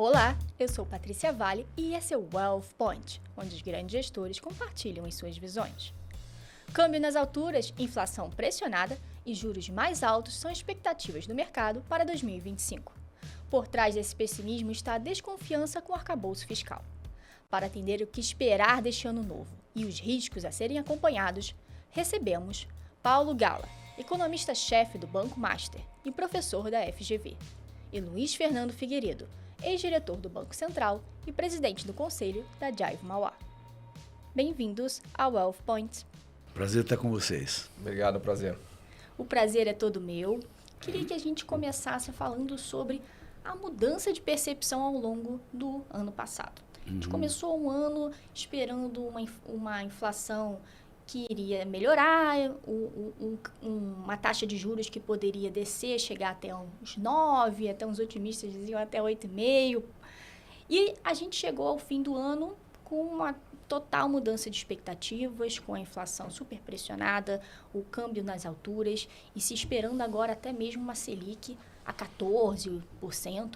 Olá, eu sou Patrícia Vale e esse é o Wealth Point, onde os grandes gestores compartilham as suas visões. Câmbio nas alturas, inflação pressionada e juros mais altos são expectativas do mercado para 2025. Por trás desse pessimismo está a desconfiança com o arcabouço fiscal. Para entender o que esperar deste ano novo e os riscos a serem acompanhados, recebemos Paulo Gala, economista-chefe do Banco Master e professor da FGV, e Luiz Fernando Figueiredo, ex-diretor do Banco Central e presidente do conselho da Jive Mauá. Bem-vindos ao Wealth Point. Prazer estar com vocês. Obrigado, prazer. O prazer é todo meu. Queria que a gente começasse falando sobre a mudança de percepção ao longo do ano passado. A gente começou um ano esperando uma inflação que iria melhorar, uma taxa de juros que poderia descer, chegar até uns 9, até uns otimistas diziam até 8,5. E a gente chegou ao fim do ano com uma total mudança de expectativas, com a inflação super pressionada, o câmbio nas alturas e se esperando agora até mesmo uma Selic a 14%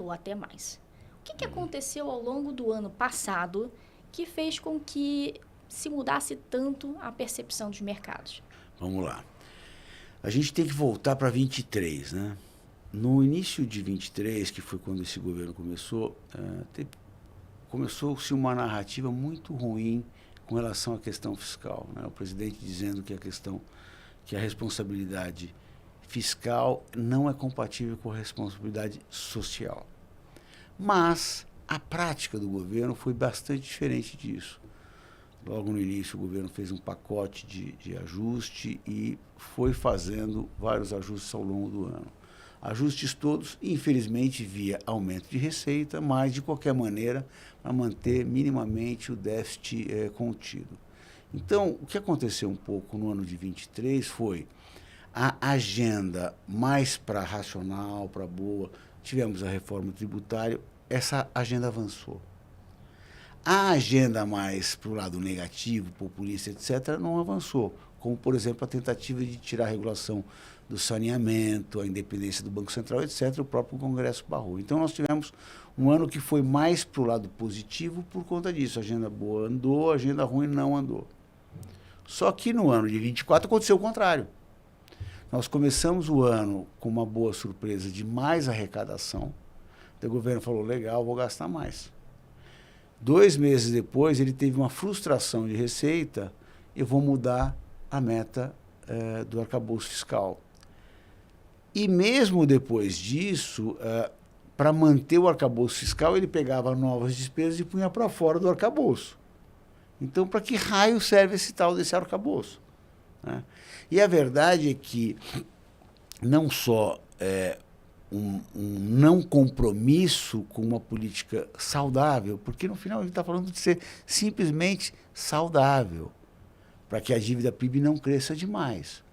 ou até mais. O que aconteceu ao longo do ano passado que fez com que se mudasse tanto a percepção dos mercados? Vamos lá. A gente tem que voltar para 23, né? No início de 23, que foi quando esse governo começou, começou-se uma narrativa muito ruim com relação à questão fiscal, né? O presidente dizendo que a responsabilidade fiscal não é compatível com a responsabilidade social. Mas a prática do governo foi bastante diferente disso. Logo no início, o governo fez um pacote de ajuste e foi fazendo vários ajustes ao longo do ano. Ajustes todos, infelizmente, via aumento de receita, mas, de qualquer maneira, para manter minimamente o déficit contido. Então, o que aconteceu um pouco no ano de 23 foi a agenda mais para racional, para boa. Tivemos a reforma tributária, essa agenda avançou. A agenda mais para o lado negativo, populista, etc., não avançou, como, por exemplo, a tentativa de tirar a regulação do saneamento, a independência do Banco Central, etc., o próprio Congresso barrou. Então, nós tivemos um ano que foi mais para o lado positivo por conta disso. A agenda boa andou, a agenda ruim não andou. Só que no ano de 24 aconteceu o contrário. Nós começamos o ano com uma boa surpresa de mais arrecadação. O governo falou, legal, vou gastar mais. 2 meses depois, ele teve uma frustração de receita, eu vou mudar a meta do arcabouço fiscal. E mesmo depois disso, para manter o arcabouço fiscal, ele pegava novas despesas e punha para fora do arcabouço. Então, para que raio serve esse tal desse arcabouço? Né? E a verdade é que não só um não compromisso com uma política saudável, porque no final a gente está falando de ser simplesmente saudável, para que a dívida PIB não cresça demais.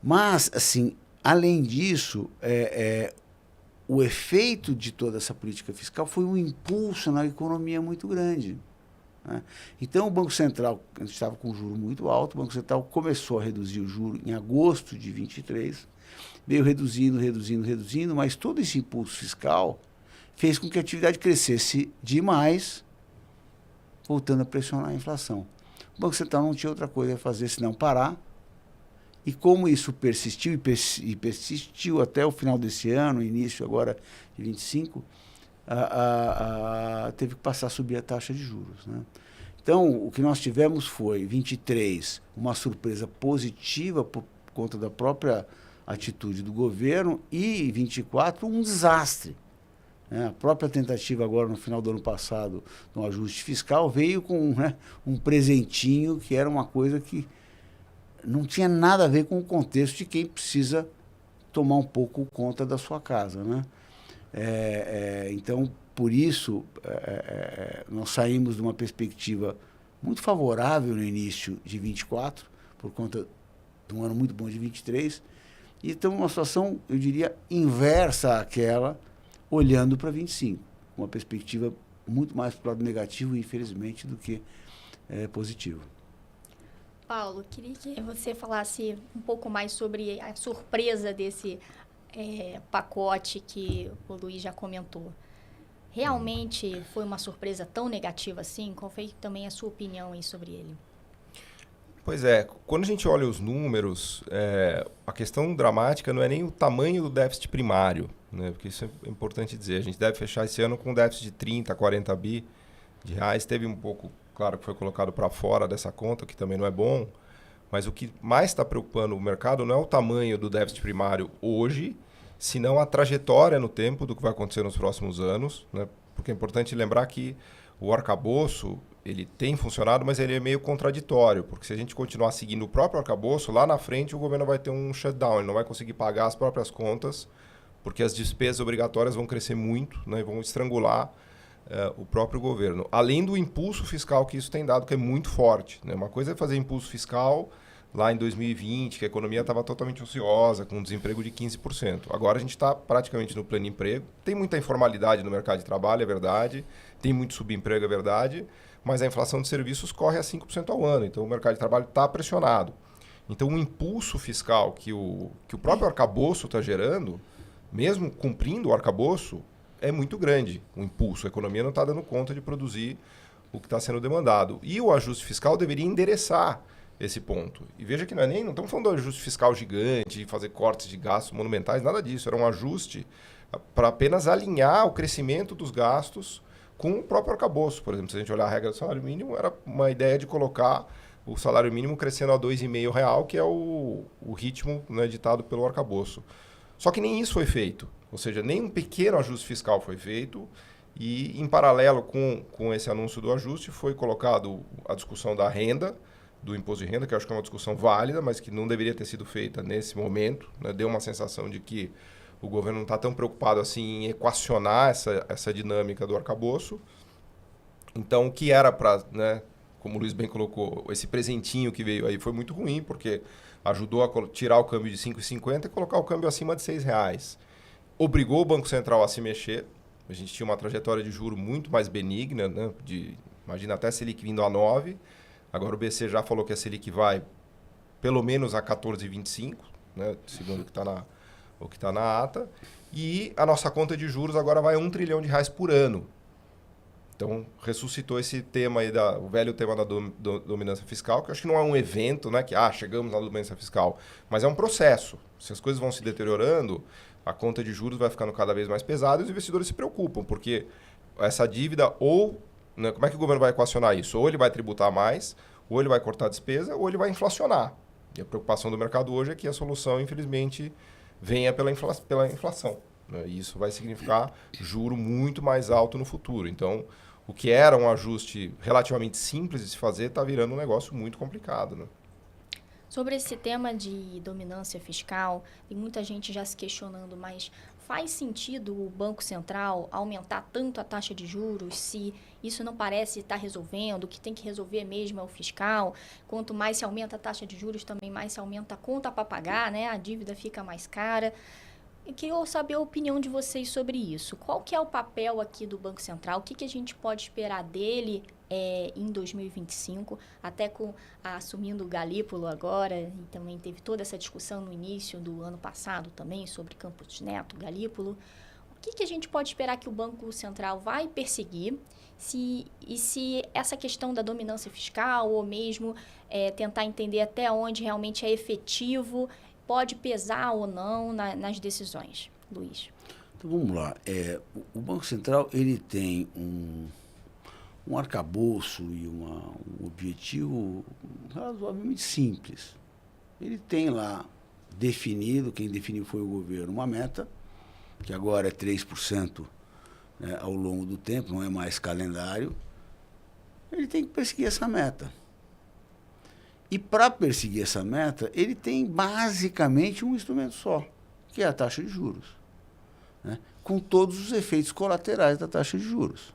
Mas, assim, além disso, o efeito de toda essa política fiscal foi um impulso na economia muito grande. Né? Então, o Banco Central, a gente estava com o juro muito alto, o Banco Central começou a reduzir o juro em agosto de 23, veio reduzindo, mas todo esse impulso fiscal fez com que a atividade crescesse demais, voltando a pressionar a inflação. O Banco Central não tinha outra coisa a fazer senão parar, e como isso persistiu, e persistiu até o final desse ano, início agora de 25, teve que passar a subir a taxa de juros. Né? Então, o que nós tivemos foi, 23, uma surpresa positiva por conta da própria atitude do governo, e 24, um desastre. Né? A própria tentativa agora, no final do ano passado, no ajuste fiscal, veio com um presentinho que era uma coisa que não tinha nada a ver com o contexto de quem precisa tomar um pouco conta da sua casa. Né? Então, por isso, nós saímos de uma perspectiva muito favorável no início de 24, por conta de um ano muito bom de 23, e estamos numa situação, eu diria, inversa àquela, olhando para 25. Uma perspectiva muito mais para o lado negativo, infelizmente, do que positivo. Paulo, queria que você falasse um pouco mais sobre a surpresa desse pacote que o Luiz já comentou. Realmente foi uma surpresa tão negativa assim? Qual foi também a sua opinião aí sobre ele? Pois é, quando a gente olha os números, a questão dramática não é nem o tamanho do déficit primário, né? Porque isso é importante dizer. A gente deve fechar esse ano com um déficit de 30, 40 bi de reais. Teve um pouco, claro, que foi colocado para fora dessa conta, que também não é bom. Mas o que mais está preocupando o mercado não é o tamanho do déficit primário hoje, senão a trajetória no tempo do que vai acontecer nos próximos anos, né? Porque é importante lembrar que o arcabouço ele tem funcionado, mas ele é meio contraditório, porque se a gente continuar seguindo o próprio arcabouço, lá na frente o governo vai ter um shutdown, ele não vai conseguir pagar as próprias contas, porque as despesas obrigatórias vão crescer muito, né, e vão estrangular o próprio governo. Além do impulso fiscal que isso tem dado, que é muito forte, né? Uma coisa é fazer impulso fiscal lá em 2020, que a economia estava totalmente ociosa, com um desemprego de 15%. Agora a gente está praticamente no pleno emprego. Tem muita informalidade no mercado de trabalho, é verdade. Tem muito subemprego, é verdade. Mas a inflação de serviços corre a 5% ao ano. Então o mercado de trabalho está pressionado. Então o impulso fiscal que o próprio arcabouço está gerando, mesmo cumprindo o arcabouço, é muito grande. O impulso, a economia não está dando conta de produzir o que está sendo demandado. E o ajuste fiscal deveria endereçar esse ponto. E veja que não estamos falando de ajuste fiscal gigante, de fazer cortes de gastos monumentais, nada disso. Era um ajuste para apenas alinhar o crescimento dos gastos com o próprio arcabouço. Por exemplo, se a gente olhar a regra do salário mínimo, era uma ideia de colocar o salário mínimo crescendo a R$ 2,5, que é o ritmo, né, ditado pelo arcabouço. Só que nem isso foi feito. Ou seja, nem um pequeno ajuste fiscal foi feito. E, em paralelo com esse anúncio do ajuste, foi colocado a discussão da renda, do imposto de renda, que eu acho que é uma discussão válida, mas que não deveria ter sido feita nesse momento, né? Deu uma sensação de que o governo não está tão preocupado assim em equacionar essa dinâmica do arcabouço. Então, o que era para, né, como o Luiz bem colocou, esse presentinho que veio aí foi muito ruim, porque ajudou a tirar o câmbio de 5,50 e colocar o câmbio acima de R$6. Obrigou o Banco Central a se mexer. A gente tinha uma trajetória de juro muito mais benigna, né? Imagina até a Selic vindo a 9. Agora o BC já falou que a Selic vai pelo menos a 14,25, né, segundo o que está na ata. E a nossa conta de juros agora vai a R$1 trilhão por ano. Então, ressuscitou esse tema aí, o velho tema da dominância fiscal, que eu acho que não é um evento, né, que chegamos na dominância fiscal, mas é um processo. Se as coisas vão se deteriorando, a conta de juros vai ficando cada vez mais pesada e os investidores se preocupam, porque essa dívida né, como é que o governo vai equacionar isso? Ou ele vai tributar mais, ou ele vai cortar a despesa, ou ele vai inflacionar. E a preocupação do mercado hoje é que a solução, infelizmente, venha pela inflação. Né? E isso vai significar juro muito mais alto no futuro. Então, o que era um ajuste relativamente simples de se fazer está virando um negócio muito complicado. Né? Sobre esse tema de dominância fiscal, tem muita gente já se questionando, mas faz sentido o Banco Central aumentar tanto a taxa de juros se isso não parece estar resolvendo? O que tem que resolver mesmo é o fiscal. Quanto mais se aumenta a taxa de juros, também mais se aumenta a conta para pagar, né? A dívida fica mais cara. Eu queria saber a opinião de vocês sobre isso. Qual que é o papel aqui do Banco Central? O que a gente pode esperar dele em 2025, até assumindo o Galípolo agora, e também teve toda essa discussão no início do ano passado também sobre Campos Neto, Galípolo. O que a gente pode esperar que o Banco Central vai perseguir se essa questão da dominância fiscal ou mesmo tentar entender até onde realmente é efetivo pode pesar ou não nas decisões, Luiz? Então vamos lá. O Banco Central ele tem um arcabouço e um objetivo razoavelmente simples. Ele tem lá definido, quem definiu foi o governo, uma meta, que agora é 3%, né, ao longo do tempo, não é mais calendário. Ele tem que perseguir essa meta. E para perseguir essa meta, ele tem basicamente um instrumento só, que é a taxa de juros, né, com todos os efeitos colaterais da taxa de juros.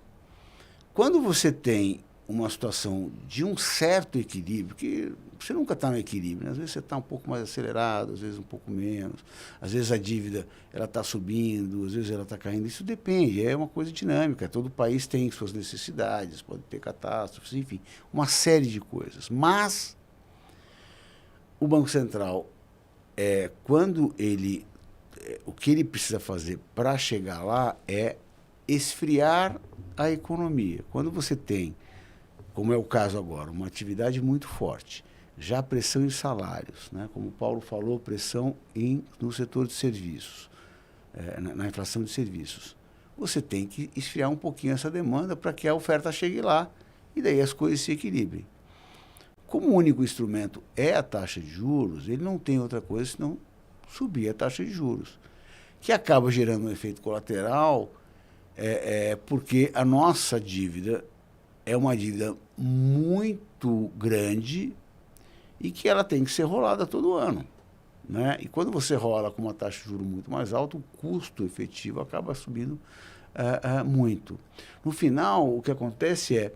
Quando você tem uma situação de um certo equilíbrio, que você nunca está no equilíbrio, né? Às vezes você está um pouco mais acelerado, às vezes um pouco menos, às vezes a dívida está subindo, às vezes ela está caindo, isso depende, é uma coisa dinâmica, todo país tem suas necessidades, pode ter catástrofes, enfim, uma série de coisas. Mas o Banco Central, quando o que ele precisa fazer para chegar lá é esfriar a economia. Quando você tem, como é o caso agora, uma atividade muito forte, já pressão em salários, né? Como o Paulo falou, pressão no setor de serviços, na inflação de serviços. Você tem que esfriar um pouquinho essa demanda para que a oferta chegue lá e daí as coisas se equilibrem. Como o único instrumento é a taxa de juros, ele não tem outra coisa senão subir a taxa de juros, que acaba gerando um efeito colateral, porque a nossa dívida é uma dívida muito grande e que ela tem que ser rolada todo ano, né? E quando você rola com uma taxa de juros muito mais alta, o custo efetivo acaba subindo muito. No final, o que acontece é,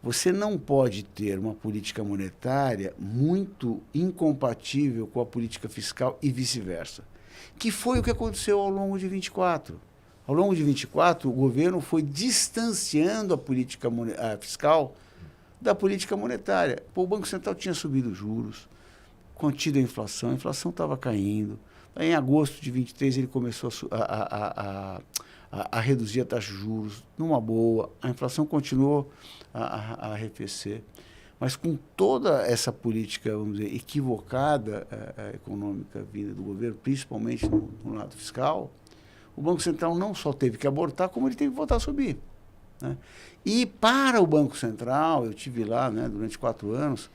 você não pode ter uma política monetária muito incompatível com a política fiscal e vice-versa, que foi o que aconteceu ao longo de 24. Ao longo de 24, o governo foi distanciando a política fiscal da política monetária. Pô, o Banco Central tinha subido os juros, contido a inflação estava caindo. Aí, em agosto de 23, ele começou a reduzir a taxa de juros numa boa, a inflação continuou a arrefecer. Mas com toda essa política, vamos dizer, equivocada econômica vinda do governo, principalmente no lado fiscal, o Banco Central não só teve que abortar, como ele teve que voltar a subir, né? E para o Banco Central, eu tive lá, né, durante 4 anos,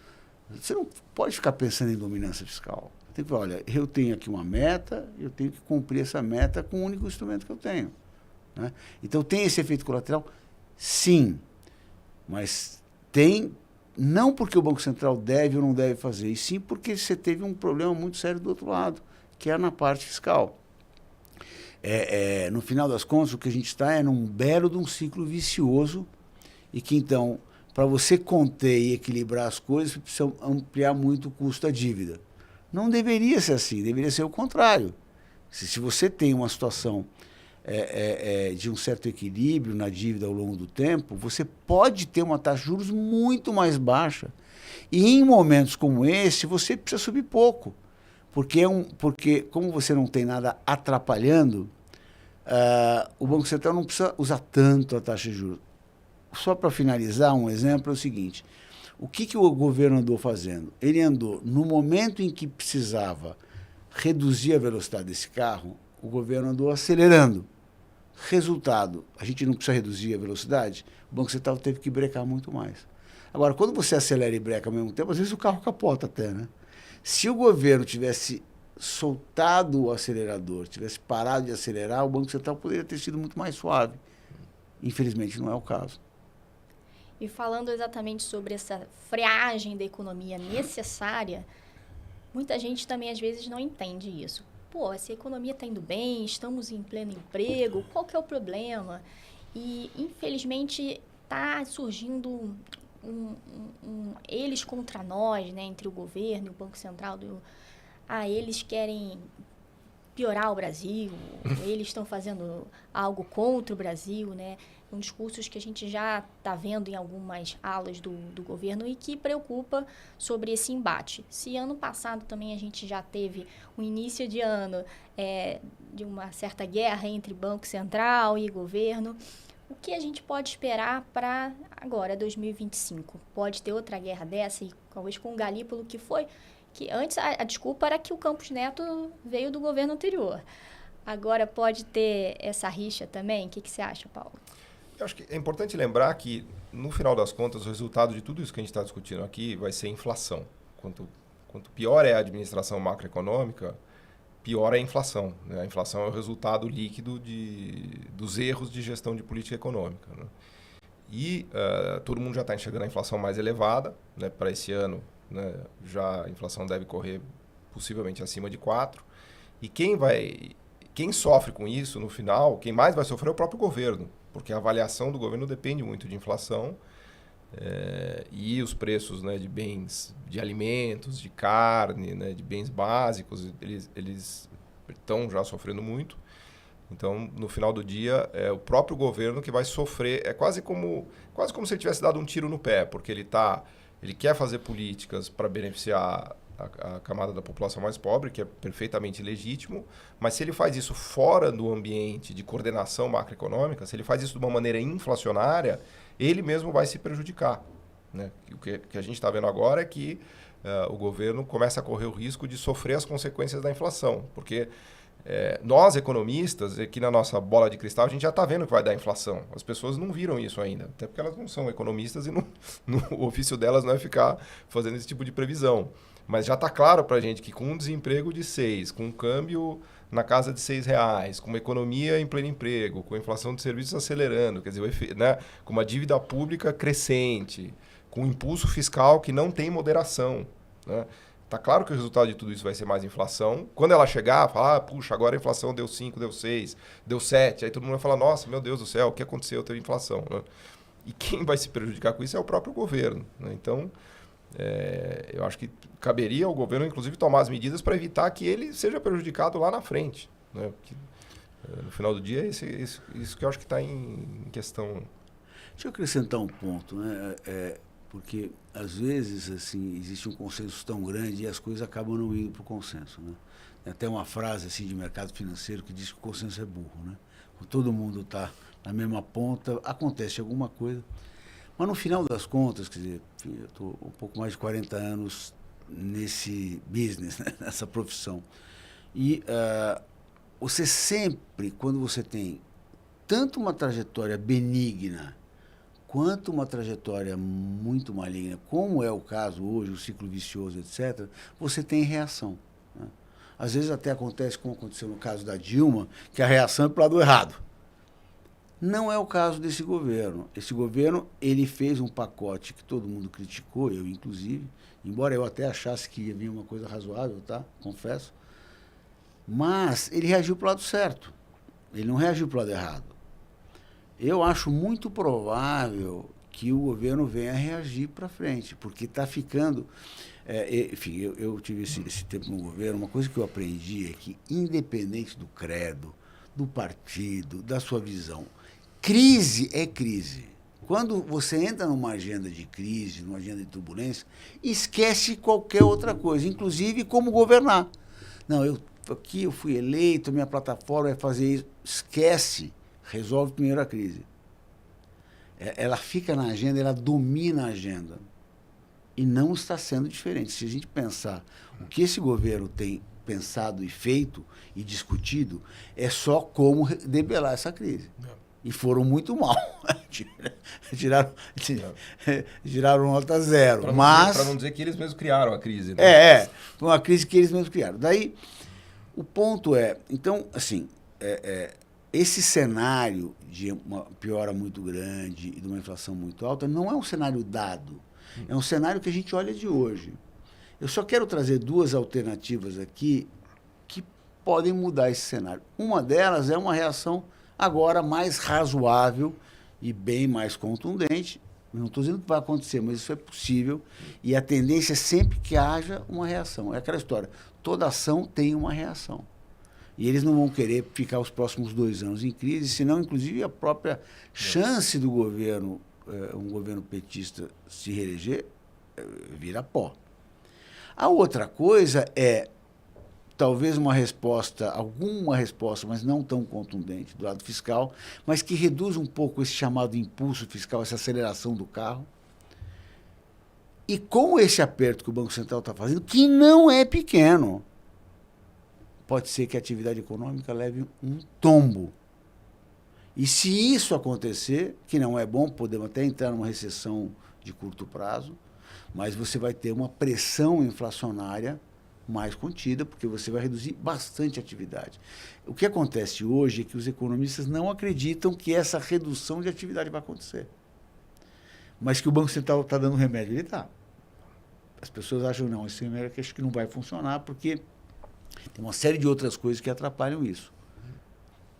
você não pode ficar pensando em dominância fiscal. Tem que falar, olha, eu tenho aqui uma meta, eu tenho que cumprir essa meta com o único instrumento que eu tenho, né? Então, tem esse efeito colateral? Sim, mas tem, não porque o Banco Central deve ou não deve fazer, e sim porque você teve um problema muito sério do outro lado, que é na parte fiscal. No final das contas, o que a gente está é num belo de um ciclo vicioso e que, então, para você conter e equilibrar as coisas, você precisa ampliar muito o custo da dívida. Não deveria ser assim, deveria ser o contrário. Se você tem uma situação de um certo equilíbrio na dívida ao longo do tempo, você pode ter uma taxa de juros muito mais baixa. E em momentos como esse, você precisa subir pouco. Porque como você não tem nada atrapalhando, o Banco Central não precisa usar tanto a taxa de juros. Só para finalizar, um exemplo é o seguinte: o que o governo andou fazendo? Ele andou, no momento em que precisava reduzir a velocidade desse carro, o governo andou acelerando. Resultado, a gente não precisa reduzir a velocidade, o Banco Central teve que brecar muito mais. Agora, quando você acelera e breca ao mesmo tempo, às vezes o carro capota até, né? Se o governo tivesse soltado o acelerador, tivesse parado de acelerar, o Banco Central poderia ter sido muito mais suave. Infelizmente, não é o caso. E falando exatamente sobre essa freagem da economia necessária, muita gente também às vezes não entende isso. Pô, essa economia está indo bem, estamos em pleno emprego, qual que é o problema? E, infelizmente, está surgindo eles contra nós, né, entre o governo e o Banco Central. Eles querem piorar o Brasil, eles estão fazendo algo contra o Brasil, né? Discursos que a gente já está vendo em algumas alas do governo e que preocupa sobre esse embate. Se ano passado também a gente já teve um início de ano de uma certa guerra entre Banco Central e governo, o que a gente pode esperar para agora, 2025? Pode ter outra guerra dessa, e talvez com o Galípolo, que antes a desculpa era que o Campos Neto veio do governo anterior. Agora pode ter essa rixa também? O que você acha, Paulo? Eu acho que é importante lembrar que, no final das contas, o resultado de tudo isso que a gente está discutindo aqui vai ser inflação. Quanto pior é a administração macroeconômica, pior é a inflação, né? A inflação é o resultado líquido dos erros de gestão de política econômica, né? E todo mundo já está enxergando a inflação mais elevada, né? Para esse ano, né, já a inflação deve correr possivelmente acima de 4%. E quem sofre com isso, no final, quem mais vai sofrer é o próprio governo, porque a avaliação do governo depende muito de inflação, e os preços, né, de bens, de alimentos, de carne, né, de bens básicos, eles estão já sofrendo muito. Então, no final do dia, é o próprio governo que vai sofrer. É quase como se ele tivesse dado um tiro no pé, porque ele quer fazer políticas para beneficiar a camada da população mais pobre, que é perfeitamente legítimo, mas se ele faz isso fora do ambiente de coordenação macroeconômica, se ele faz isso de uma maneira inflacionária, ele mesmo vai se prejudicar, né? O que a gente está vendo agora é que o governo começa a correr o risco de sofrer as consequências da inflação, porque nós, economistas, aqui na nossa bola de cristal, a gente já está vendo que vai dar inflação. As pessoas não viram isso ainda, até porque elas não são economistas e o ofício delas não é ficar fazendo esse tipo de previsão. Mas já está claro para a gente que com um desemprego de 6, com um câmbio na casa de R$6, com uma economia em pleno emprego, com a inflação de serviços acelerando, quer dizer, né, com uma dívida pública crescente, com um impulso fiscal que não tem moderação, né? Tá claro que o resultado de tudo isso vai ser mais inflação. Quando ela chegar, falar, puxa, agora a inflação deu 5, deu 6, deu 7. Aí todo mundo vai falar, nossa, meu Deus do céu, o que aconteceu? Teve inflação, né? E quem vai se prejudicar com isso é o próprio governo, né? Então, eu acho que caberia ao governo, inclusive, tomar as medidas para evitar que ele seja prejudicado lá na frente, né? Porque, no final do dia, isso que eu acho que está em questão. Deixa eu acrescentar um ponto, né? Porque, às vezes, assim, existe um consenso tão grande e as coisas acabam não indo para o consenso, né? Tem até uma frase assim, de mercado financeiro que diz que o consenso é burro, né? Quando todo mundo está na mesma ponta, acontece alguma coisa. Mas, no final das contas, quer dizer, eu estou um pouco mais de 40 anos nesse business, né? Nessa profissão. E você sempre, quando você tem tanto uma trajetória benigna quanto uma trajetória muito maligna, como é o caso hoje, o ciclo vicioso, etc., você tem reação, né? Às vezes até acontece, como aconteceu no caso da Dilma, que a reação é para o lado errado. Não é o caso desse governo. Esse governo, ele fez um pacote que todo mundo criticou, eu inclusive, embora eu até achasse que ia vir uma coisa razoável, tá? Confesso. Mas ele reagiu para o lado certo. Ele não reagiu para o lado errado. Eu acho muito provável que o governo venha a reagir para frente, porque está ficando... enfim, eu tive esse tempo no governo, uma coisa que eu aprendi é que, independente do credo, do partido, da sua visão, crise é crise. Quando você entra numa agenda de crise, numa agenda de turbulência, esquece qualquer outra coisa, inclusive como governar. Não, aqui eu fui eleito, minha plataforma é fazer isso. Esquece. Resolve primeiro a crise. Ela fica na agenda, ela domina a agenda. E não está sendo diferente. Se a gente pensar o que esse governo tem pensado e feito e discutido, é só como debelar essa crise. E foram muito mal. Tiraram nota 0. Para não dizer que eles mesmos criaram a crise, né? Foi uma crise que eles mesmos criaram. Daí, o ponto então, assim, esse cenário de uma piora muito grande e de uma inflação muito alta não é um cenário dado. É um cenário que a gente olha de hoje. Eu só quero trazer 2 alternativas aqui que podem mudar esse cenário. Uma delas é uma reação agora mais razoável e bem mais contundente. Não estou dizendo que vai acontecer, mas isso é possível. E a tendência é sempre que haja uma reação. É aquela história, toda ação tem uma reação. E eles não vão querer ficar os próximos 2 anos em crise, senão, inclusive, a própria chance do governo, um governo petista, se reeleger, vira pó. A outra coisa é, talvez alguma resposta, mas não tão contundente do lado fiscal, mas que reduz um pouco esse chamado impulso fiscal, essa aceleração do carro. E com esse aperto que o Banco Central está fazendo, que não é pequeno, pode ser que a atividade econômica leve um tombo. E se isso acontecer, que não é bom, podemos até entrar numa recessão de curto prazo, mas você vai ter uma pressão inflacionária mais contida, porque você vai reduzir bastante a atividade. O que acontece hoje é que os economistas não acreditam que essa redução de atividade vai acontecer. Mas que o Banco Central está dando remédio, ele está. As pessoas acham, não, esse remédio acho que não vai funcionar, porque tem uma série de outras coisas que atrapalham isso.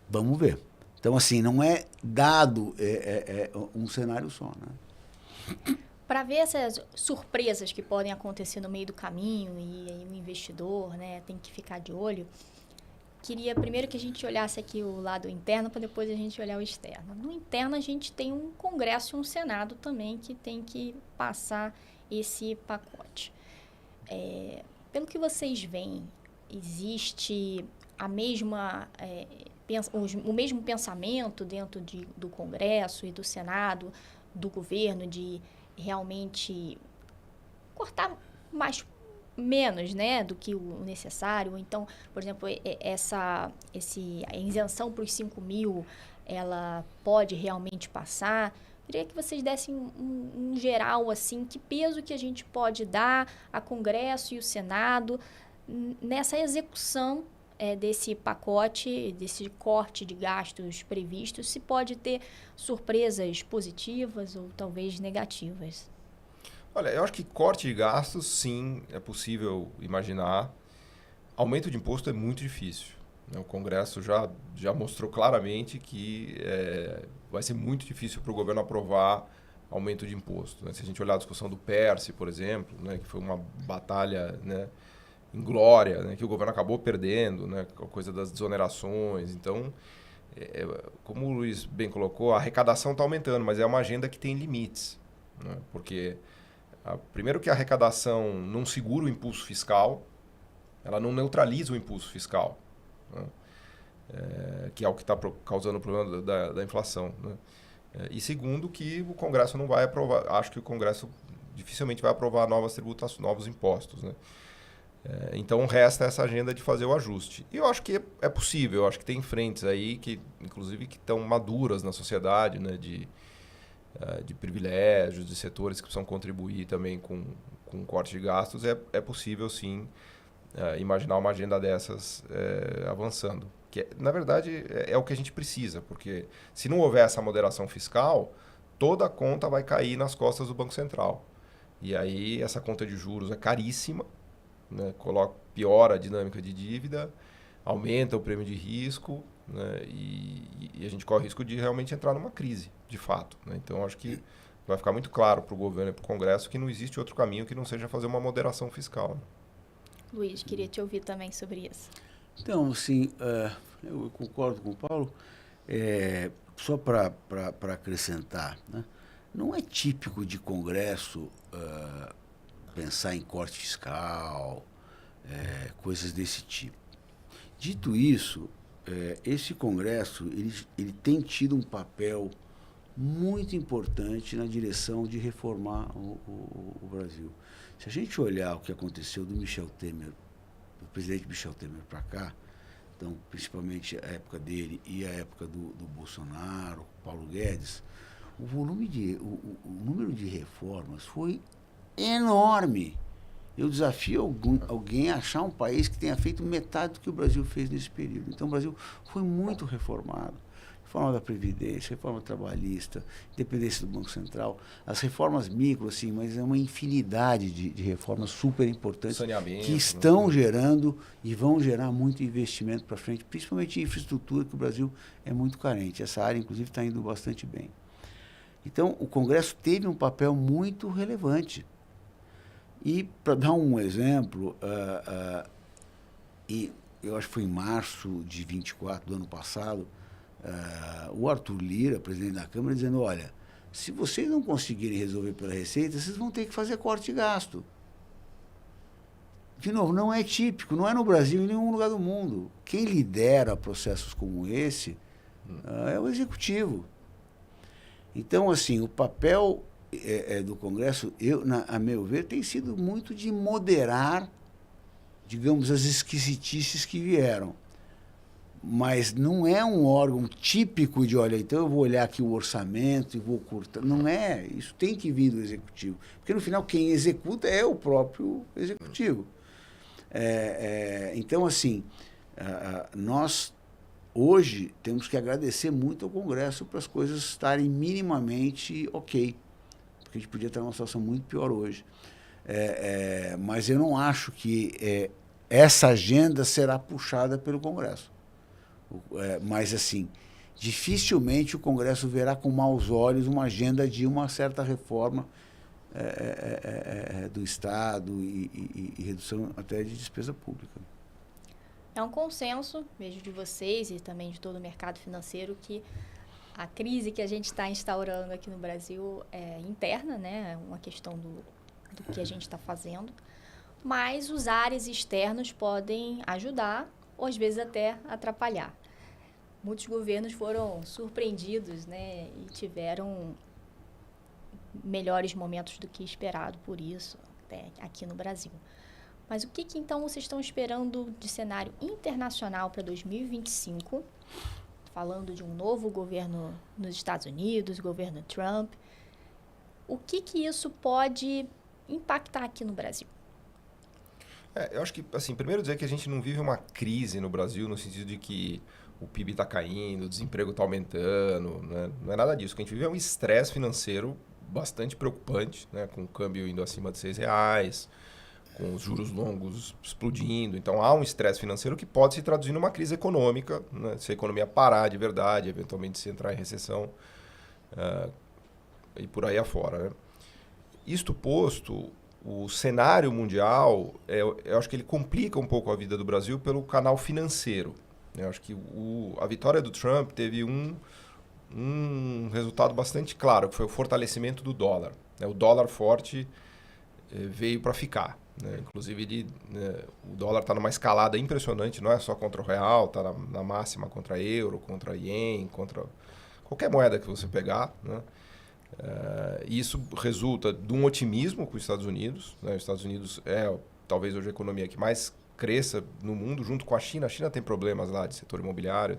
Vamos ver. Então, assim, não é dado um cenário só, né? Para ver essas surpresas que podem acontecer no meio do caminho e aí o investidor, né, tem que ficar de olho, queria primeiro que a gente olhasse aqui o lado interno para depois a gente olhar o externo. No interno, a gente tem um Congresso e um Senado também que tem que passar esse pacote. Pelo que vocês veem, existe a mesma, o mesmo pensamento dentro do Congresso e do Senado, do governo, de realmente cortar menos, né, do que o necessário? Ou então, por exemplo, a isenção para os 5 mil, ela pode realmente passar? Queria que vocês dessem um geral, assim, que peso que a gente pode dar a Congresso e o Senado nessa execução desse pacote, desse corte de gastos previstos, se pode ter surpresas positivas ou talvez negativas. Olha, eu acho que corte de gastos, sim, é possível imaginar. Aumento de imposto é muito difícil. O Congresso já mostrou claramente que vai ser muito difícil para o governo aprovar aumento de imposto. Né? Se a gente olhar a discussão do PERSE, por exemplo, né, que foi uma batalha, né, inglória, né, que o governo acabou perdendo, né, com a coisa das desonerações. Então, como o Luiz bem colocou, a arrecadação está aumentando, mas é uma agenda que tem limites. Né? Porque, primeiro que a arrecadação não segura o impulso fiscal, ela não neutraliza o impulso fiscal. Né? Que é o que está causando o problema da inflação. Né? E segundo, que o Congresso não vai aprovar, acho que o Congresso dificilmente vai aprovar novas tributações, novos impostos. Né? Então resta essa agenda de fazer o ajuste. E eu acho que é possível, eu acho que tem frentes aí que, inclusive, que estão maduras na sociedade, né? De privilégios, de setores que precisam contribuir também com corte de gastos. É possível, sim, imaginar uma agenda dessas avançando. Que, na verdade, é o que a gente precisa, porque se não houver essa moderação fiscal, toda a conta vai cair nas costas do Banco Central. E aí essa conta de juros é caríssima, né? Piora a dinâmica de dívida, aumenta o prêmio de risco, né? E a gente corre o risco de realmente entrar numa crise, de fato. Né? Então, acho que vai ficar muito claro para o governo e para o Congresso que não existe outro caminho que não seja fazer uma moderação fiscal. Né? Luiz, queria te ouvir também sobre isso. Então, assim, eu concordo com o Paulo. Só para acrescentar, né? Não é típico de Congresso pensar em corte fiscal, coisas desse tipo. Dito isso, esse Congresso ele tem tido um papel muito importante na direção de reformar o Brasil. Se a gente olhar o que aconteceu do presidente Michel Temer para cá, então, principalmente a época dele e a época do Bolsonaro, Paulo Guedes, o número de reformas foi enorme. Eu desafio alguém a achar um país que tenha feito metade do que o Brasil fez nesse período. Então, o Brasil foi muito reformado. Reforma da Previdência, reforma trabalhista, independência do Banco Central, as reformas micro, assim, mas é uma infinidade de reformas super importantes que estão gerando e vão gerar muito investimento para frente, principalmente em infraestrutura, que o Brasil é muito carente. Essa área, inclusive, está indo bastante bem. Então, o Congresso teve um papel muito relevante. E, para dar um exemplo, e eu acho que foi em março de 24 do ano passado, o Arthur Lira, presidente da Câmara, dizendo, olha, se vocês não conseguirem resolver pela Receita, vocês vão ter que fazer corte de gasto. De novo, não é típico, não é no Brasil, em nenhum lugar do mundo. Quem lidera processos como esse é o Executivo. Então, assim, o papel do Congresso, a meu ver, tem sido muito de moderar, digamos, as esquisitices que vieram. Mas não é um órgão típico de, olha, então eu vou olhar aqui o orçamento e vou cortar. Não é, isso tem que vir do Executivo. Porque, no final, quem executa é o próprio Executivo. Então, assim, nós, hoje, temos que agradecer muito ao Congresso para as coisas estarem minimamente ok. Porque a gente podia estar numa situação muito pior hoje. Mas eu não acho que essa agenda será puxada pelo Congresso. Mas, assim, dificilmente o Congresso verá com maus olhos uma agenda de uma certa reforma do Estado e redução até de despesa pública. É um consenso, vejo de vocês e também de todo o mercado financeiro, que a crise que a gente está instaurando aqui no Brasil é interna, né? É uma questão do que a gente está fazendo. mas os ares externos podem ajudar ou às vezes até atrapalhar. Muitos governos foram surpreendidos, né, e tiveram melhores momentos do que esperado por isso, até aqui no Brasil. Mas o que então vocês estão esperando de cenário internacional para 2025? Falando de um novo governo nos Estados Unidos, governo Trump. O que isso pode impactar aqui no Brasil? Eu acho que, assim, primeiro dizer que a gente não vive uma crise no Brasil no sentido de que o PIB está caindo, o desemprego está aumentando, né? Não é nada disso. O que a gente vive é um estresse financeiro bastante preocupante, né? Com o câmbio indo acima de R$ 6, com os juros longos explodindo. Então, há um estresse financeiro que pode se traduzir numa crise econômica, né? Se a economia parar de verdade, eventualmente se entrar em recessão e por aí afora, né? Isto posto, o cenário mundial, eu acho que ele complica um pouco a vida do Brasil pelo canal financeiro. Eu acho que a vitória do Trump teve um resultado bastante claro, que foi o fortalecimento do dólar. O dólar forte veio para ficar. Né? Inclusive, o dólar está numa escalada impressionante, não é só contra o real, está na máxima contra euro, contra ien, contra qualquer moeda que você pegar. Né? Isso resulta de um otimismo com os Estados Unidos. Né? Os Estados Unidos é talvez hoje a economia que mais cresça no mundo, junto com a China. A China tem problemas lá de setor imobiliário,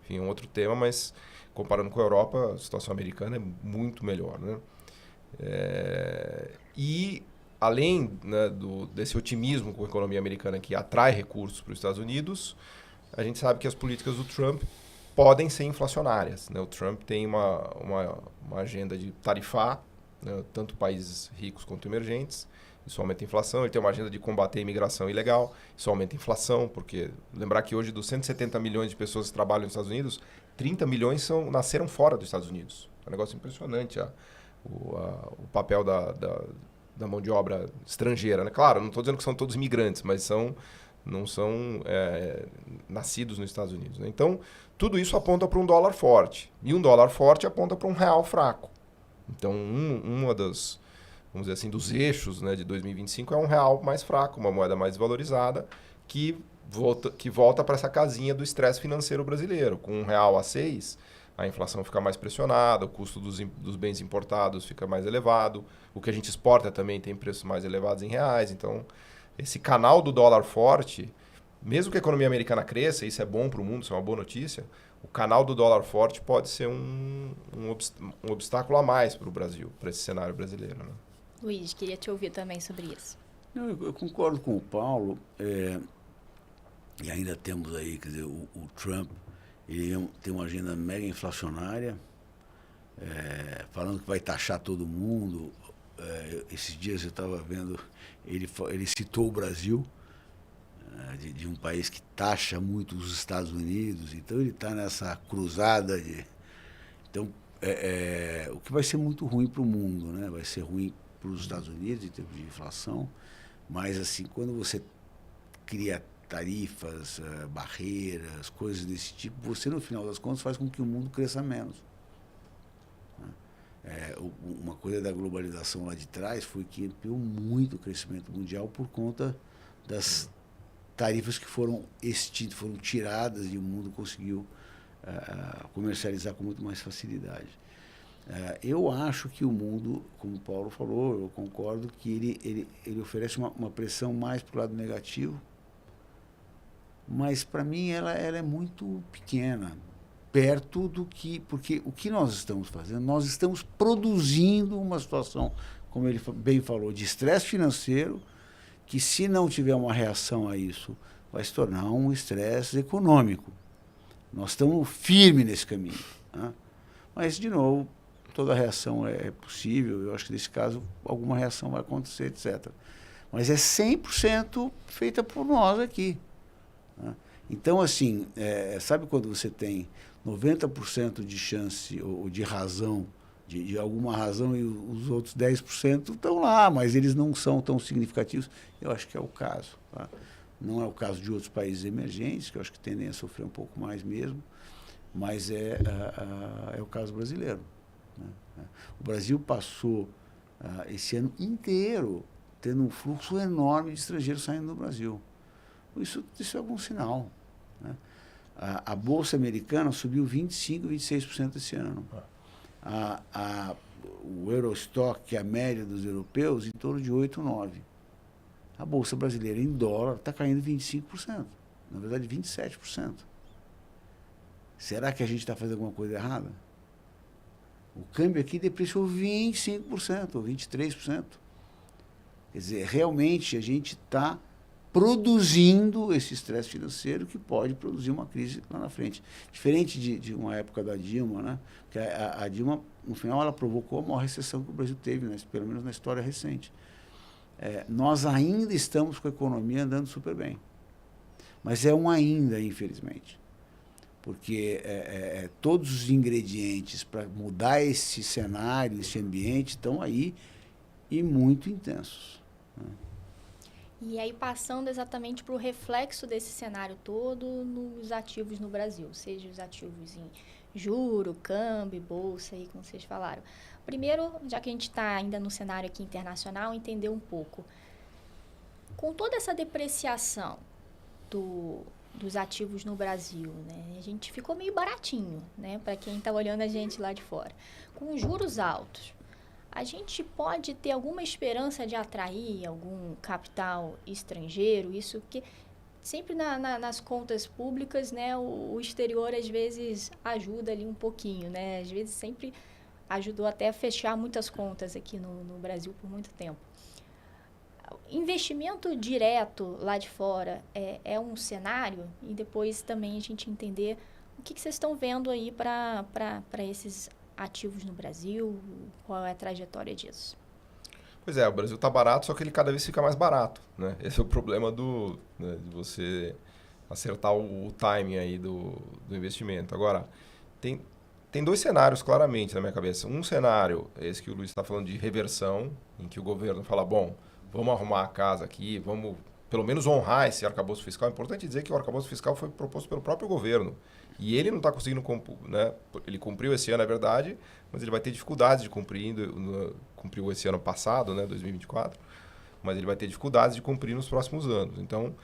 enfim, é um outro tema, mas comparando com a Europa, a situação americana é muito melhor. Né? E além, né, desse otimismo com a economia americana que atrai recursos para os Estados Unidos, a gente sabe que as políticas do Trump podem ser inflacionárias. Né? O Trump tem uma agenda de tarifar, né, tanto países ricos quanto emergentes. Isso aumenta a inflação. Ele tem uma agenda de combater a imigração ilegal. Isso aumenta a inflação, porque lembrar que hoje dos 170 milhões de pessoas que trabalham nos Estados Unidos, 30 milhões nasceram fora dos Estados Unidos. É um negócio impressionante o papel da mão de obra estrangeira. Né? Claro, não estou dizendo que são todos imigrantes, mas não são nascidos nos Estados Unidos. Né? Então, tudo isso aponta para um dólar forte. E um dólar forte aponta para um real fraco. Então, uma das, vamos dizer assim, dos eixos, né, de 2025 é um real mais fraco, uma moeda mais valorizada, que volta para essa casinha do estresse financeiro brasileiro. Com R$ 1,06, a inflação fica mais pressionada, o custo dos bens importados fica mais elevado, o que a gente exporta também tem preços mais elevados em reais. Então, esse canal do dólar forte, mesmo que a economia americana cresça, isso é bom para o mundo, isso é uma boa notícia, o canal do dólar forte pode ser um obstáculo a mais para o Brasil, para esse cenário brasileiro. Né? Luiz, queria te ouvir também sobre isso. Eu concordo com o Paulo, e ainda temos aí, quer dizer, o Trump, ele tem uma agenda mega inflacionária, falando que vai taxar todo mundo. Esses dias eu estava vendo, ele citou o Brasil, de um país que taxa muito os Estados Unidos, então ele está nessa cruzada de... Então, o que vai ser muito ruim para o mundo, né? Vai ser ruim para os Estados Unidos em termos de inflação, mas assim, quando você cria tarifas, barreiras, coisas desse tipo, você no final das contas faz com que o mundo cresça menos. Uma coisa da globalização lá de trás foi que ampliou muito o crescimento mundial por conta das tarifas que foram extintas, foram tiradas e o mundo conseguiu comercializar com muito mais facilidade. Eu acho que o mundo, como o Paulo falou, eu concordo que ele oferece uma pressão mais para o lado negativo, mas para mim ela é muito pequena, perto do que... Porque o que nós estamos fazendo, nós estamos produzindo uma situação, como ele bem falou, de estresse financeiro, que se não tiver uma reação a isso, vai se tornar um estresse econômico. Nós estamos firmes nesse caminho. Né? Mas, de novo, toda reação é possível, eu acho que nesse caso alguma reação vai acontecer, etc. Mas é 100% feita por nós aqui. Né? Então, assim, sabe quando você tem 90% de chance ou de razão, de alguma razão, e os outros 10% estão lá, mas eles não são tão significativos? Eu acho que é o caso. Tá? Não é o caso de outros países emergentes, que eu acho que tendem a sofrer um pouco mais mesmo, mas é o caso brasileiro. Né? O Brasil passou esse ano inteiro tendo um fluxo enorme de estrangeiros saindo do Brasil. Isso é algum sinal, né? A Bolsa Americana subiu 25%, 26% esse ano. O Eurostock, que é a média dos europeus, em torno de 8%, 9%. A Bolsa Brasileira, em dólar, está caindo 25%. Na verdade, 27%. Será que a gente está fazendo alguma coisa errada? O câmbio aqui depreciou 25% ou 23%. Quer dizer, realmente a gente está produzindo esse estresse financeiro que pode produzir uma crise lá na frente. Diferente de uma época da Dilma, né? Porque a Dilma, no final, ela provocou a maior recessão que o Brasil teve, né? Pelo menos na história recente. Nós ainda estamos com a economia andando super bem. Mas é um ainda, infelizmente. Porque todos os ingredientes para mudar esse cenário, esse ambiente, estão aí e muito intensos, né? E aí, passando exatamente para o reflexo desse cenário todo nos ativos no Brasil, seja os ativos em juro, câmbio, bolsa, aí, como vocês falaram. Primeiro, já que a gente está ainda no cenário aqui internacional, entender um pouco. Com toda essa depreciação dos ativos no Brasil, né, a gente ficou meio baratinho, né, para quem está olhando a gente lá de fora. Com juros altos, a gente pode ter alguma esperança de atrair algum capital estrangeiro? Isso que sempre nas contas públicas, né, o exterior às vezes ajuda ali um pouquinho, né? Às vezes sempre ajudou até a fechar muitas contas aqui no Brasil por muito tempo. Investimento direto lá de fora é um cenário? E depois também a gente entender o que vocês estão vendo aí para esses ativos no Brasil, qual é a trajetória disso? Pois é, o Brasil está barato, só que ele cada vez fica mais barato, né? Esse é o problema de você acertar o timing aí do investimento. Agora, tem dois cenários claramente na minha cabeça. Um cenário é esse que o Luiz está falando de reversão, em que o governo fala, bom, vamos arrumar a casa aqui, vamos pelo menos honrar esse arcabouço fiscal. É importante dizer que o arcabouço fiscal foi proposto pelo próprio governo. E ele não está conseguindo, né? Ele cumpriu esse ano, é verdade, mas ele vai ter dificuldades de cumprir, cumpriu esse ano passado, né, 2024, mas ele vai ter dificuldades de cumprir nos próximos anos. Então,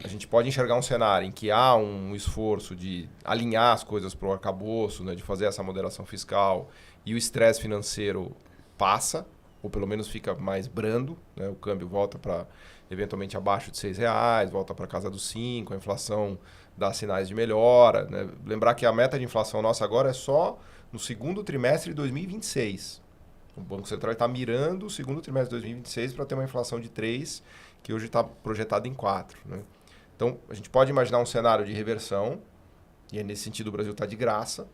a gente pode enxergar um cenário em que há um esforço de alinhar as coisas para o arcabouço, né, de fazer essa moderação fiscal, e o estresse financeiro passa, ou pelo menos fica mais brando, né, o câmbio volta para eventualmente abaixo de R$6, volta para casa dos 5, a inflação dá sinais de melhora, né? Lembrar que a meta de inflação nossa agora é só no segundo trimestre de 2026. O Banco Central está mirando o segundo trimestre de 2026 para ter uma inflação de 3, que hoje está projetada em 4. Né? Então, a gente pode imaginar um cenário de reversão, e nesse sentido o Brasil está de graça,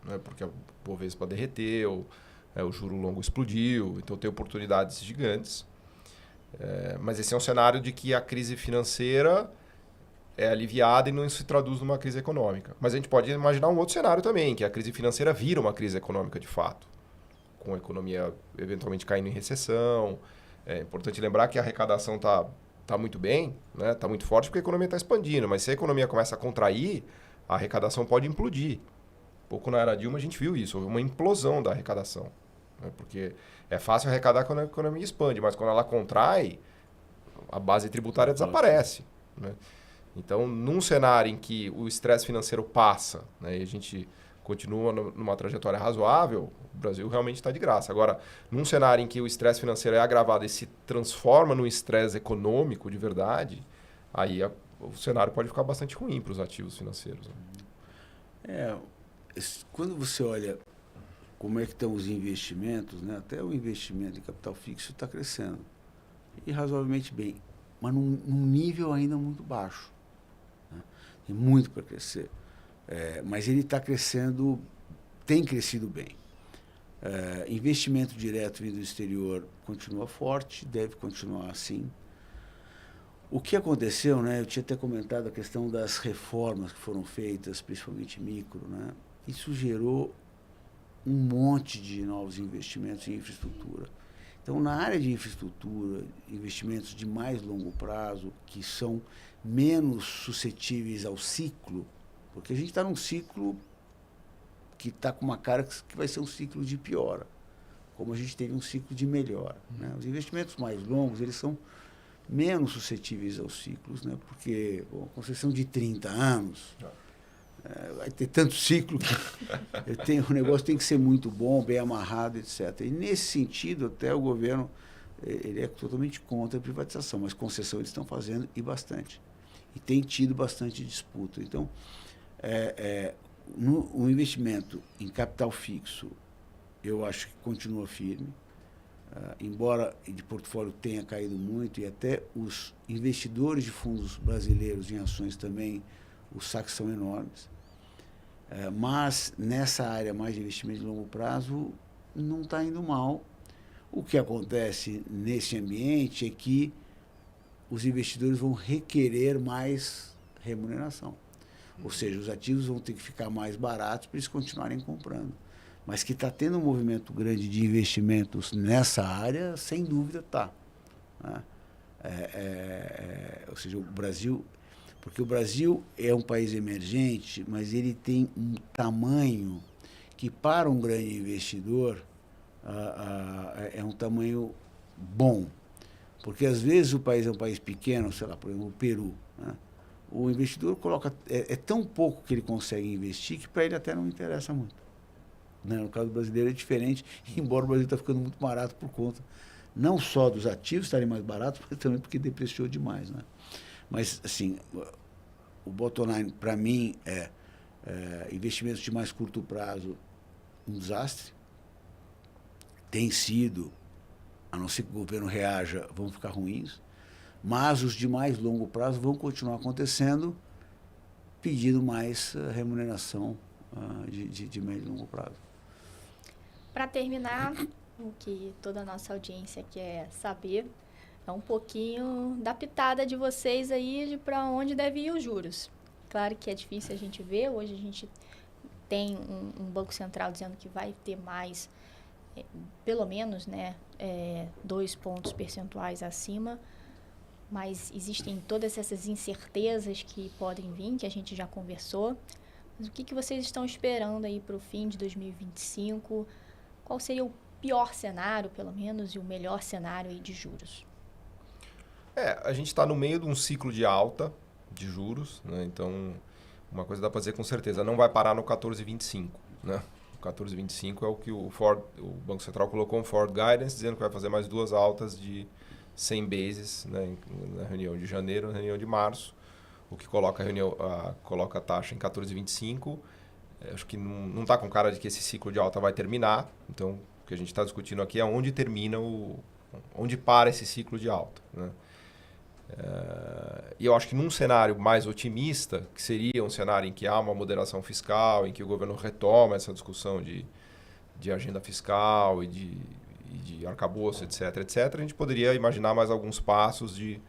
né? Porque o Bovespa derreteu, o juro longo explodiu, então tem oportunidades gigantes. Mas esse é um cenário de que a crise financeira é aliviada e não se traduz numa crise econômica. Mas a gente pode imaginar um outro cenário também, que a crise financeira vira uma crise econômica de fato, com a economia eventualmente caindo em recessão. É importante lembrar que a arrecadação está muito bem, né? Está muito forte porque a economia está expandindo, mas se a economia começa a contrair, a arrecadação pode implodir. Pouco na era Dilma a gente viu isso, houve uma implosão da arrecadação, né? Porque é fácil arrecadar quando a economia expande, mas quando ela contrai, a base tributária desaparece, né? Então, num cenário em que o estresse financeiro passa, né, e a gente continua numa trajetória razoável, o Brasil realmente está de graça. Agora, num cenário em que o estresse financeiro é agravado e se transforma num estresse econômico de verdade, aí o cenário pode ficar bastante ruim para os ativos financeiros, né? Quando você olha como é que estão os investimentos, né, até o investimento em capital fixo está crescendo, e razoavelmente bem, mas num nível ainda muito baixo. Tem muito para crescer, mas ele está crescendo, tem crescido bem. Investimento direto vindo do exterior continua forte, deve continuar assim. O que aconteceu, né, eu tinha até comentado a questão das reformas que foram feitas, principalmente micro, né, isso gerou um monte de novos investimentos em infraestrutura. Então, na área de infraestrutura, investimentos de mais longo prazo, que são menos suscetíveis ao ciclo, porque a gente está num ciclo que está com uma cara que vai ser um ciclo de piora. como a gente teve um ciclo de melhora. Né? Os investimentos mais longos, eles são menos suscetíveis aos ciclos, né? Porque a concessão de 30 anos vai ter tanto ciclo que o negócio tem que ser muito bom, bem amarrado, etc. E nesse sentido, até o governo ele é totalmente contra a privatização, mas concessão eles estão fazendo e bastante. E tem tido bastante disputa. Então, o investimento em capital fixo, eu acho que continua firme. Embora de portfólio tenha caído muito, e até os investidores de fundos brasileiros em ações também, os saques são enormes. Mas nessa área mais de investimento de longo prazo, não está indo mal. O que acontece nesse ambiente é que os investidores vão requerer mais remuneração. Ou seja, os ativos vão ter que ficar mais baratos para eles continuarem comprando. Mas que está tendo um movimento grande de investimentos nessa área, sem dúvida está. Né? Ou seja, o Brasil... Porque o Brasil é um país emergente, mas ele tem um tamanho que, para um grande investidor, é um tamanho bom. Porque, às vezes, o país é um país pequeno, sei lá, por exemplo, o Peru. Né? O investidor coloca... É tão pouco que ele consegue investir que, para ele, até não interessa muito. Né? No caso brasileiro é diferente, embora o Brasil está ficando muito barato por conta, não só dos ativos estarem mais baratos, mas também porque depreciou demais. Né? Mas, assim, o bottom line, para mim, investimentos de mais curto prazo, um desastre. Tem sido, a não ser que o governo reaja, vão ficar ruins. Mas os de mais longo prazo vão continuar acontecendo, pedindo mais remuneração de médio e longo prazo. Para terminar, o que toda a nossa audiência quer saber é um pouquinho da pitada de vocês aí de para onde deve ir os juros. Claro que é difícil a gente ver, hoje a gente tem um Banco Central dizendo que vai ter mais, pelo menos, né, 2 pontos percentuais acima, mas existem todas essas incertezas que podem vir, que a gente já conversou. Mas o que vocês estão esperando aí para o fim de 2025? Qual seria o pior cenário, pelo menos, e o melhor cenário aí de juros? A gente está no meio de um ciclo de alta de juros, né? Então, uma coisa dá para dizer com certeza, não vai parar no 14,25, né? O 14,25 é o que o Banco Central colocou um forward guidance, dizendo que vai fazer mais 2 altas de 100 bases, né? Na reunião de janeiro, na reunião de março, o que coloca coloca a taxa em 14,25. Acho que não está com cara de que esse ciclo de alta vai terminar. Então, o que a gente está discutindo aqui é onde termina onde para esse ciclo de alta. Né? E eu acho que num cenário mais otimista, que seria um cenário em que há uma moderação fiscal, em que o governo retoma essa discussão de agenda fiscal e de arcabouço, etc., a gente poderia imaginar mais alguns passos de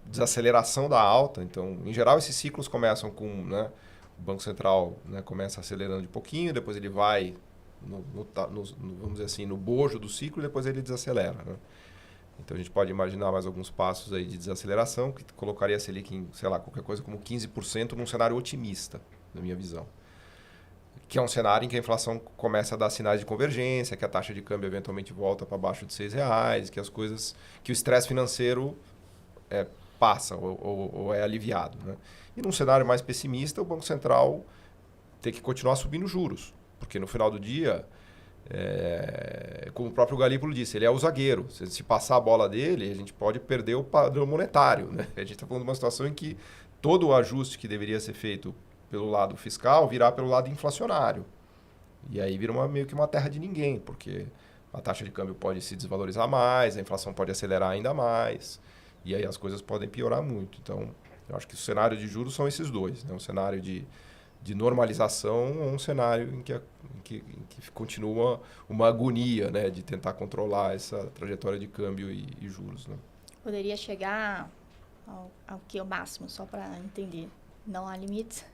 desaceleração da alta. Então, em geral, esses ciclos começam com... Né, o Banco Central, né, começa acelerando de pouquinho, depois ele vai, vamos dizer assim, no bojo do ciclo, e depois ele desacelera. Né? Então a gente pode imaginar mais alguns passos aí de desaceleração, que colocaria a Selic em, sei lá, qualquer coisa como 15% num cenário otimista, na minha visão. Que é um cenário em que a inflação começa a dar sinais de convergência, que a taxa de câmbio eventualmente volta para baixo de R$6, que o estresse financeiro passa ou é aliviado. Né? E num cenário mais pessimista, o Banco Central tem que continuar subindo juros. Porque no final do dia, como o próprio Galípolo disse, ele é o zagueiro. Se passar a bola dele, a gente pode perder o padrão monetário. Né? A gente está falando de uma situação em que todo o ajuste que deveria ser feito pelo lado fiscal virá pelo lado inflacionário. E aí vira meio que uma terra de ninguém, porque a taxa de câmbio pode se desvalorizar mais, a inflação pode acelerar ainda mais. E aí as coisas podem piorar muito. Então, eu acho que o cenário de juros são esses dois. Né? Um cenário de normalização ou um cenário em que continua uma agonia, né? De tentar controlar essa trajetória de câmbio e juros. Né? Poderia chegar ao que é o máximo, só para entender. Não há limites?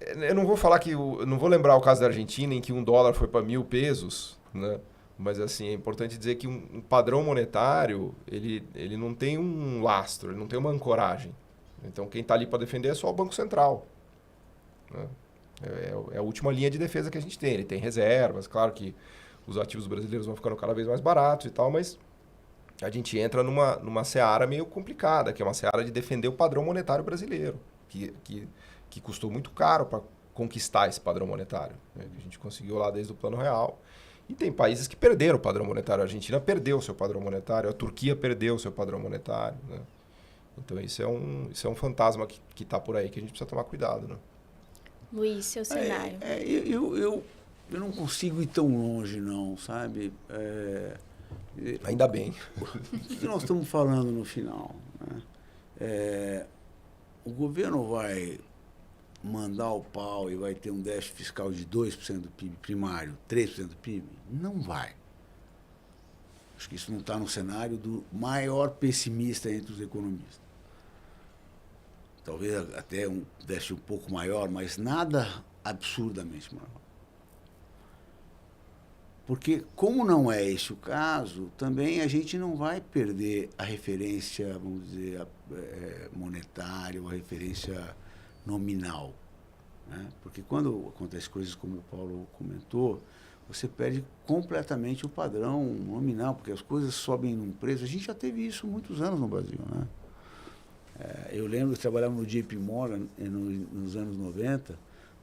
Eu não vou falar não vou lembrar o caso da Argentina, em que $1 foi para 1.000 pesos, né? Mas assim, é importante dizer que um padrão monetário, ele não tem um lastro, ele não tem uma ancoragem. Então, quem está ali para defender é só o Banco Central. Né? É a última linha de defesa que a gente tem. Ele tem reservas, claro que os ativos brasileiros vão ficando cada vez mais baratos e tal, mas a gente entra numa seara meio complicada, que é uma seara de defender o padrão monetário brasileiro, que custou muito caro para conquistar esse padrão monetário, né? A gente conseguiu lá desde o Plano Real. E tem países que perderam o padrão monetário. A Argentina perdeu o seu padrão monetário, a Turquia perdeu o seu padrão monetário, né? Então isso é um fantasma que está por aí, que a gente precisa tomar cuidado, né? Luiz, seu cenário. Eu não consigo ir tão longe, não, sabe? Ainda bem. O que nós estamos falando no final? Né? O governo vai mandar o pau e vai ter um déficit fiscal de 2% do PIB primário, 3% do PIB? Não vai. Acho que isso não está no cenário do maior pessimista entre os economistas. Talvez até um déficit um pouco maior, mas nada absurdamente maior. Porque, como não é esse o caso, também a gente não vai perder a referência, vamos dizer, monetária, ou a referência nominal. Né? Porque quando acontecem coisas como o Paulo comentou, você perde completamente o padrão nominal, porque as coisas sobem num preço. A gente já teve isso muitos anos no Brasil. Né? Eu lembro que trabalhava no JP Morgan nos anos 90,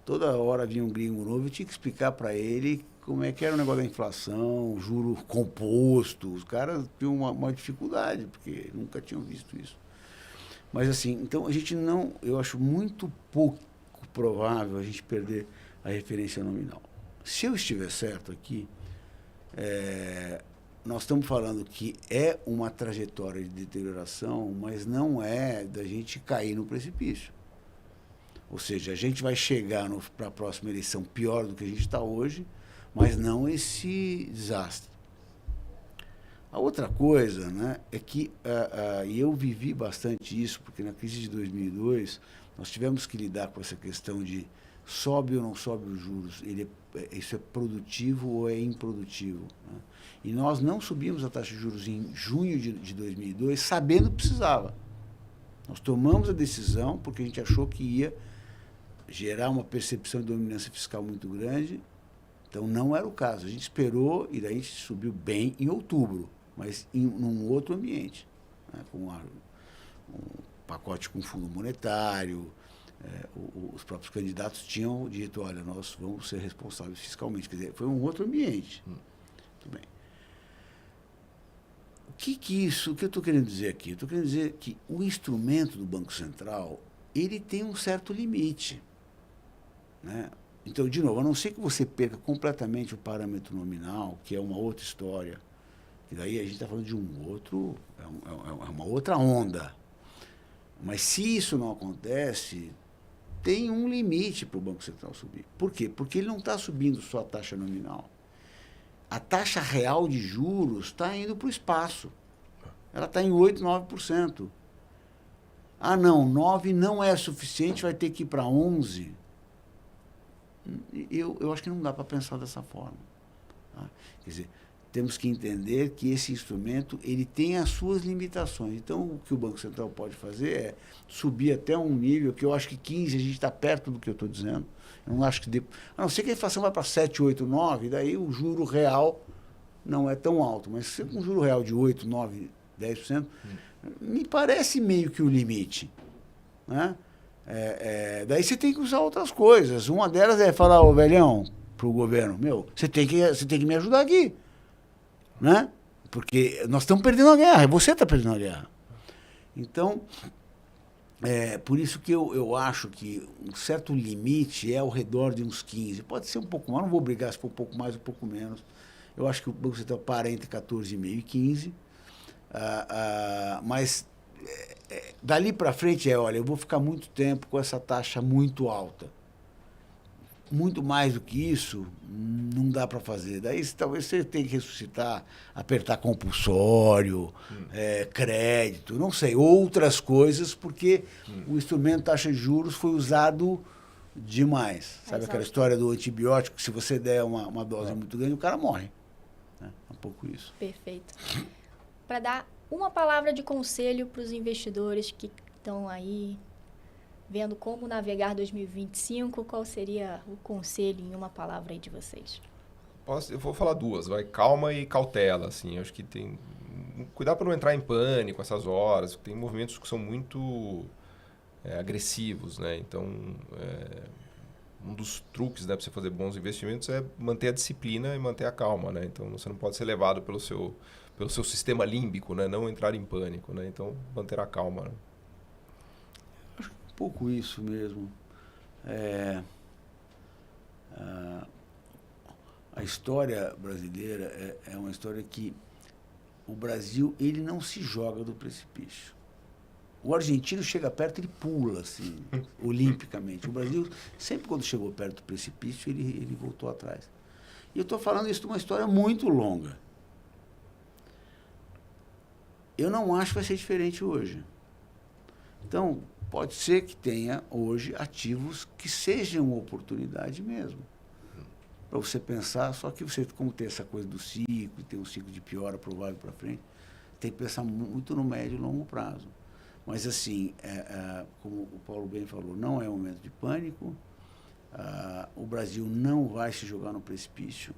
toda hora vinha um gringo novo e tinha que explicar para ele como é que era o negócio da inflação, juro composto. Os caras tinham uma dificuldade, porque nunca tinham visto isso. Mas assim, então a gente não, eu acho muito pouco provável a gente perder a referência nominal. Se eu estiver certo aqui, nós estamos falando que é uma trajetória de deterioração, mas não é da gente cair no precipício. Ou seja, a gente vai chegar para a próxima eleição pior do que a gente está hoje, mas não esse desastre. A outra coisa, né, é que, e eu vivi bastante isso, porque na crise de 2002, nós tivemos que lidar com essa questão de sobe ou não sobe os juros, isso é produtivo ou é improdutivo. Né? E nós não subimos a taxa de juros em junho de 2002, sabendo que precisava. Nós tomamos a decisão porque a gente achou que ia gerar uma percepção de dominância fiscal muito grande, então não era o caso. A gente esperou e daí a gente subiu bem em outubro, mas num outro ambiente, né? Com um pacote com fundo monetário. Os próprios candidatos tinham dito, olha, nós vamos ser responsáveis fiscalmente. Quer dizer, foi um outro ambiente. Muito bem. O que eu estou querendo dizer aqui? Eu estou querendo dizer que o instrumento do Banco Central, ele tem um certo limite. Né? Então, de novo, a não ser que você perca completamente o parâmetro nominal, que é uma outra história, e daí a gente está falando de uma outra onda. Mas se isso não acontece, tem um limite para o Banco Central subir. Por quê? Porque ele não está subindo só a taxa nominal. A taxa real de juros está indo para o espaço. Ela está em 8%, 9%. Ah, não, 9% não é suficiente, vai ter que ir para 11%. Eu acho que não dá para pensar dessa forma. Tá? Quer dizer, temos que entender que esse instrumento ele tem as suas limitações. Então, o que o Banco Central pode fazer é subir até um nível que eu acho que 15% a gente está perto do que eu estou dizendo. Eu não acho que... A não ser que a inflação vá para 7, 8, 9, daí o juro real não é tão alto. Mas se com um juro real de 8, 9, 10%, me parece meio que o limite. Né? Daí você tem que usar outras coisas. Uma delas é falar, ô velhão, para o governo, você tem que me ajudar aqui. Né? Porque nós estamos perdendo a guerra, você está perdendo a guerra. Então, por isso que eu acho que um certo limite é ao redor de uns 15%. Pode ser um pouco mais, não vou brigar se for um pouco mais ou um pouco menos. Eu acho que o Banco Central para entre 14,5% e 15%. Mas dali para frente olha, eu vou ficar muito tempo com essa taxa muito alta. Muito mais do que isso, não dá para fazer. Daí talvez você tenha que ressuscitar, apertar compulsório, crédito, não sei, outras coisas, porque o instrumento taxa de juros foi usado demais. Sabe aquela história do antibiótico, que se você der uma dose muito grande, o cara morre. É um pouco isso. Perfeito. Para dar uma palavra de conselho para os investidores que estão aí vendo como navegar 2025, qual seria o conselho em uma palavra aí de vocês? Eu vou falar duas, vai, calma e cautela, assim, eu acho que tem... Cuidar para não entrar em pânico essas horas, tem movimentos que são muito agressivos, né? Então, um dos truques, né, para você fazer bons investimentos é manter a disciplina e manter a calma, né? Então, você não pode ser levado pelo seu sistema límbico, né? Não entrar em pânico, né? Então, manter a calma, né? Acho que um pouco isso mesmo. A história brasileira é uma história que o Brasil, ele não se joga do precipício. O argentino chega perto, ele pula, assim, olimpicamente. O Brasil, sempre quando chegou perto do precipício, ele voltou atrás. E eu estou falando isso de uma história muito longa. Eu não acho que vai ser diferente hoje. Então, pode ser que tenha hoje ativos que sejam uma oportunidade mesmo. Para você pensar, só que você, como tem essa coisa do ciclo, tem um ciclo de piora provável para frente, tem que pensar muito no médio e longo prazo. Mas, assim, como o Paulo bem falou, não é um momento de pânico, o Brasil não vai se jogar no precipício.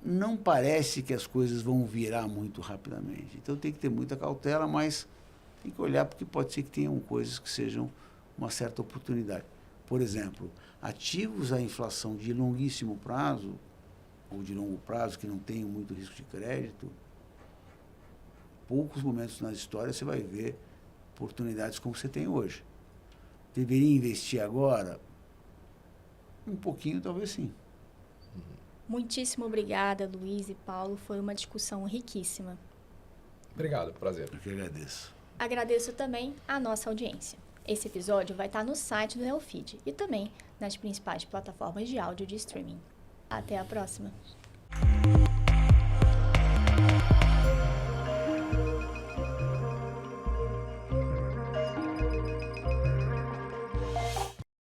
Não parece que as coisas vão virar muito rapidamente. Então, tem que ter muita cautela, mas tem que olhar, porque pode ser que tenham coisas que sejam uma certa oportunidade. Por exemplo, ativos à inflação de longuíssimo prazo, ou de longo prazo, que não tenham muito risco de crédito, poucos momentos na história você vai ver oportunidades como você tem hoje. Deveria investir agora? Um pouquinho, talvez sim. Muitíssimo obrigada, Luiz e Paulo. Foi uma discussão riquíssima. Obrigado, prazer. Eu que agradeço. Agradeço também a nossa audiência. Esse episódio vai estar no site do Neofeed e também nas principais plataformas de áudio de streaming. Até a próxima!